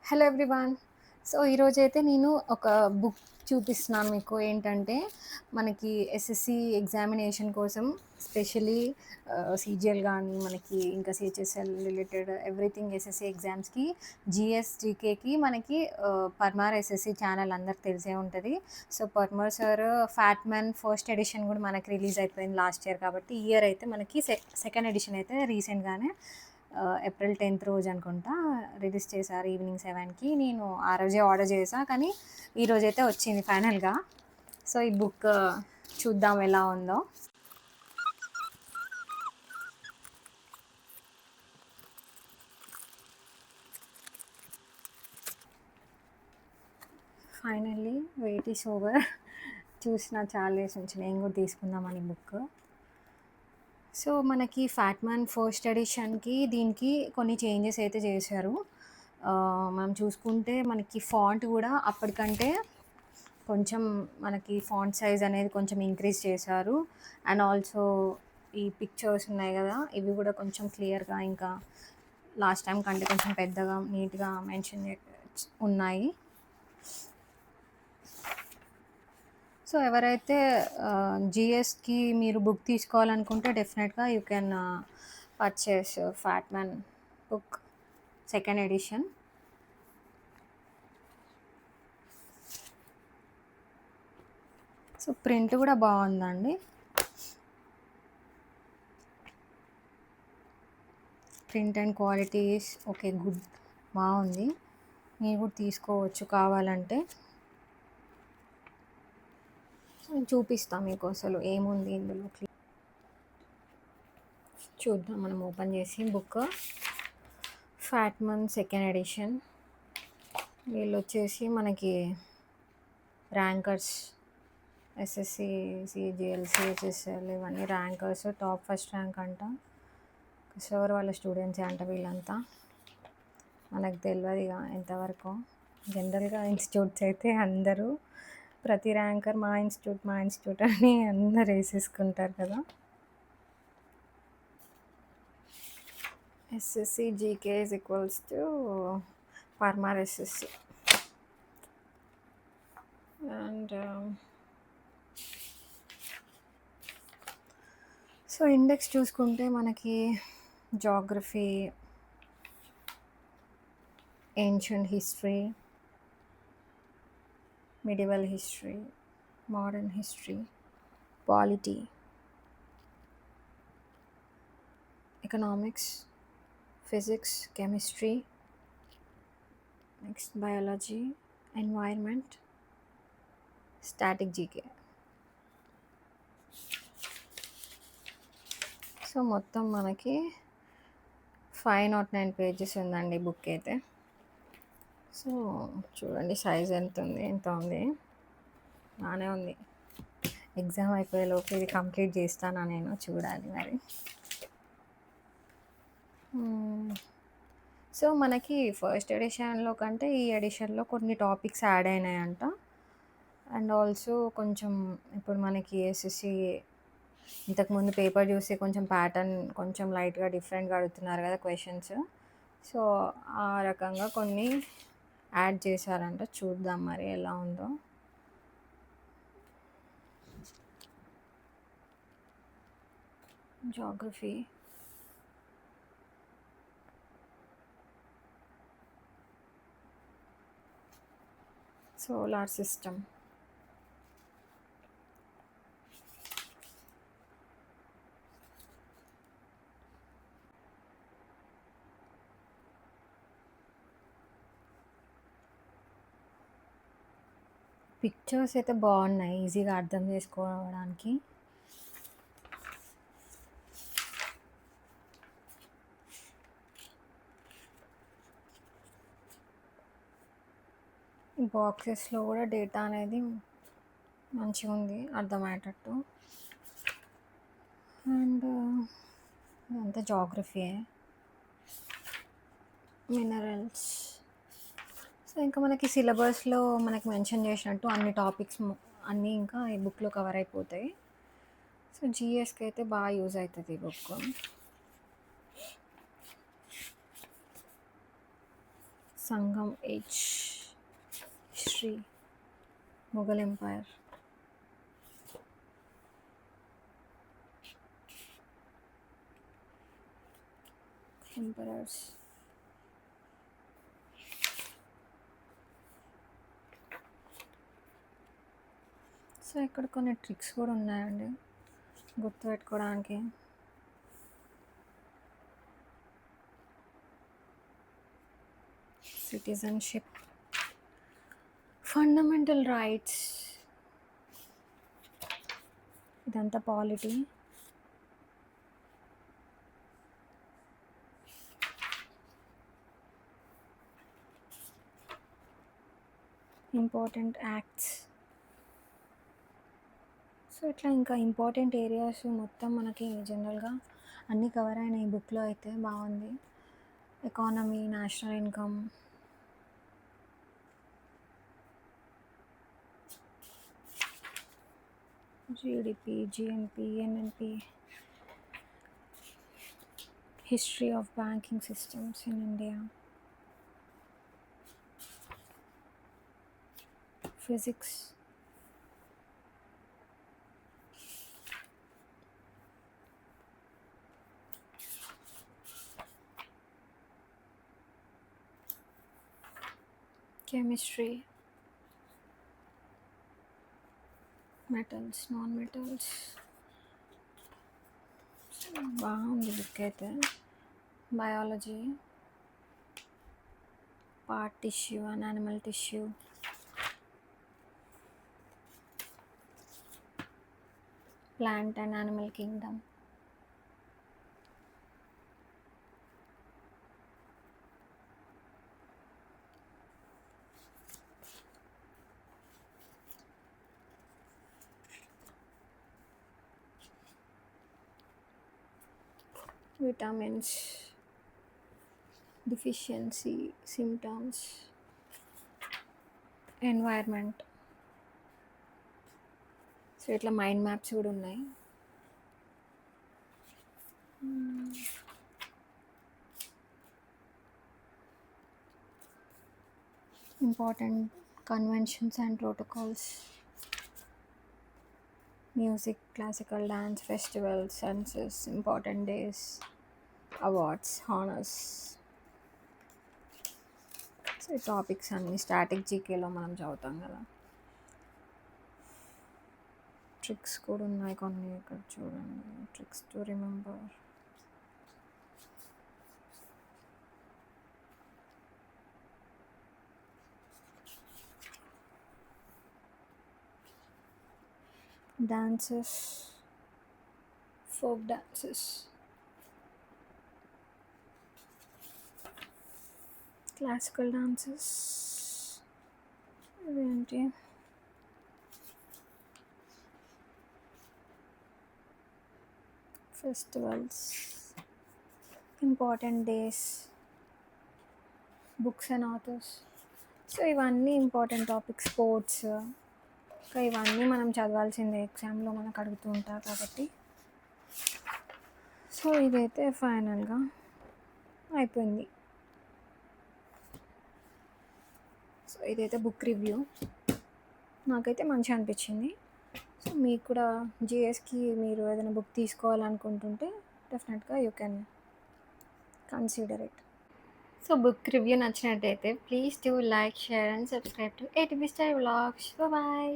Hello everyone. So, ఈరోజైతే నేను ఒక బుక్ చూపిస్తున్నాను మీకు. ఏంటంటే, మనకి ఎస్ఎస్‌సి ఎగ్జామినేషన్ కోసం స్పెషల్లీ సీజీఎల్ గానీ, మనకి ఇంకా సీహెచ్ఎస్ఎల్ రిలేటెడ్ ఎవ్రీథింగ్ ఎస్ఎస్‌సి ఎగ్జామ్స్‌కి, జీఎస్, జీకేకి మనకి పర్మార్ ఎస్ఎస్‌సి ఛానల్ అందరికి తెలిసే ఉంటది. సో, Parmar sir 'fat man' first edition గూడా మనకి రిలీజ్ అయిపోయింది లాస్ట్ ఇయర్ కాబట్టి, ఈ ఇయర్ అయితే మనకి సెకండ్ ఎడిషన్ అయితే రీసెంట్‌గానే ఏప్రిల్ 10థ్ రోజు అనుకుంటా రిలీజ్ చేశారు ఈవినింగ్ 7కి. నేను ఆ రోజే ఆర్డర్ చేశా. కానీ ఈరోజైతే వచ్చింది ఫైనల్‌గా. సో, ఈ బుక్ చూద్దాం ఎలా ఉందో. Finally wait is over. చూసిన చాలా డేస్ నుంచి నేను కూడా తీసుకుందామని బుక్. సో, మనకి 'ఫ్యాట్ మ్యాన్' ఫస్ట్ ఎడిషన్‌కి దీనికి కొన్ని చేంజెస్ అయితే చేశారు. మనం చూసుకుంటే మనకి ఫాంట్ కూడా అప్పటికంటే కొంచెం మనకి ఫాంట్ సైజ్ అనేది కొంచెం ఇంక్రీజ్ చేశారు. అండ్ ఆల్సో ఈ పిక్చర్స్ ఉన్నాయి గదా! ఇవి గూడా కొంచెం క్లియర్‌గా ఇంకా లాస్ట్ టైమ్ కంటే కొంచెం పెద్దగా, నీట్‌గా మెన్షన్ ఉన్నాయి. సో, ఎవరైతే జీఎస్‌కి మీరు బుక్ తీసుకోవాలనుకుంటే డెఫినెట్‌గా you can purchase 'fat man' book second edition. So, print గూడా బావుందండి. Print and qualities okay. Good. బావుంది. మీరు కూడా తీసుకోవచ్చు కావాలంటే. సో, నేను చూపిస్తా మీకు అసలు ఏముంది ఇందులో. చూద్దాం మనం ఓపెన్ చేసి book. 'Fat man' second edition. వీళ్ళొచ్చేసి మనకి ర్యాంకర్స్ ఎస్ఎస్‌సి, సీజీఎల్, సీహెచ్ఎస్ఎల్ ఇవన్నీ ర్యాంకర్స్. టాప్ ఫస్ట్ ర్యాంక్ అంట. సార్ వాళ్ళ స్టూడెంట్సే అంట వీళ్ళంతా. మనకు తెలవదు ఇక ఎంతవరకు. జనరల్‌గా ఇన్‌స్టిట్యూట్స్ అయితే అందరూ ప్రతి ర్యాంకర్ మా ఇన్‌స్టిట్యూట్, మా ఇన్‌స్టిట్యూట్ అని అందరూ ఏసేసుకుంటారు కదా! SSC GK is equals to Parmar SSC. And so, index చూసుకుంటే మనకి geography, ancient history, medieval history, modern history, polity, economics, physics, chemistry, next biology, environment, static GK. So, మొత్తం మనకి 509 పేజెస్ ఉందండి బుక్ అయితే. సో, చూడండి సైజ్ ఎంత ఉంది, ఎంత ఉంది. బాగానే ఉంది. ఎగ్జామ్ అయిపోయేలోపు ఇది కంప్లీట్ చేస్తానా నేను చూడాలి మరి. సో, మనకి ఫస్ట్ ఎడిషన్‌లో కంటే ఈ ఎడిషన్‌లో కొన్ని టాపిక్స్ యాడ్ అయినాయంట. అండ్ ఆల్సో కొంచెం ఇప్పుడు మనకి ఎస్ఎస్‌సి ఇంతకుముందు పేపర్ చూసి కొంచెం ప్యాటర్న్ కొంచెం లైట్‌గా డిఫరెంట్‌గా అడుగుతున్నారు కదా క్వెషన్స్. సో, ఆ రకంగా కొన్ని యాడ్ చేశారంట. చూద్దాం మరి ఎలా ఉందో. జాగ్రఫీ, సోలార్ సిస్టమ్, పిక్చర్స్ అయితే బాగున్నాయి ఈజీగా అర్థం చేసుకోవడానికి. ఈ బాక్సెస్లో కూడా డేటా అనేది మంచిగా ఉంది అర్థమయ్యేటట్టు. అండ్ ఇదంతా జాగ్రఫీయే, మినరల్స్. సో, ఇంకా మనకి సిలబస్లో మనకి మెన్షన్ చేసినట్టు అన్ని టాపిక్స్ అన్నీ ఇంకా ఈ బుక్లో కవర్ అయిపోతాయి. సో, జీఎస్కి అయితే బాగా యూజ్ అవుతుంది ఈ book. Sangam age, history, Mughal empire, emperors. So ఇక్కడ కొన్ని ట్రిక్స్ కూడా ఉన్నాయండి గుర్తుపెట్టుకోవడానికి. సిటిజన్షిప్, ఫండమెంటల్ రైట్స్, ఇదంతా పాలిటీ. Important acts. సో ఇట్లా ఇంకా ఇంపార్టెంట్ ఏరియాస్ మొత్తం మనకి జనరల్గా అన్నీ కవర్ అయిన ఈ బుక్లో అయితే బాగుంది. Economy, national income, GDP, GNP, NNP, history of banking systems in India, physics, chemistry, metals, non metals. బాగుంది బుక్ అయితే. Biology, part tissue and animal tissue, plant and animal kingdom, vitamins, deficiency symptoms, environment. So ఇట్లా mind maps కూడా ఉన్నాయి. Important conventions and protocols, music, classical dance, festivals, census, important days, awards, honours. So ఈ topics అన్నీ static జీకేలో మనం చదువుతాం కదా. Tricks కూడా ఉన్నాయి కొన్ని ఇక్కడ చూడండి. Tricks to remember. Dances, folk dances, classical dances, ఇదేంటి, festivals, important days, books and authors. So ఇవన్నీ ఇంపార్టెంట్ టాపిక్స్. స్పోర్ట్స్, ఇంకా ఇవన్నీ మనం చదవాల్సిందే, ఎగ్జామ్లో మనకు అడుగుతూ ఉంటారు కాబట్టి. సో ఇదైతే ఫైనల్గా అయిపోయింది. సో ఇదైతే బుక్ రివ్యూ. నాకైతే మంచిగా అనిపించింది. సో మీకు కూడా జిఎస్కి మీరు ఏదైనా బుక్ తీసుకోవాలనుకుంటుంటే డెఫినెట్గా you can consider it. So book review నచ్చినట్టయితే please do like, share and subscribe to ATB style vlogs. Bye.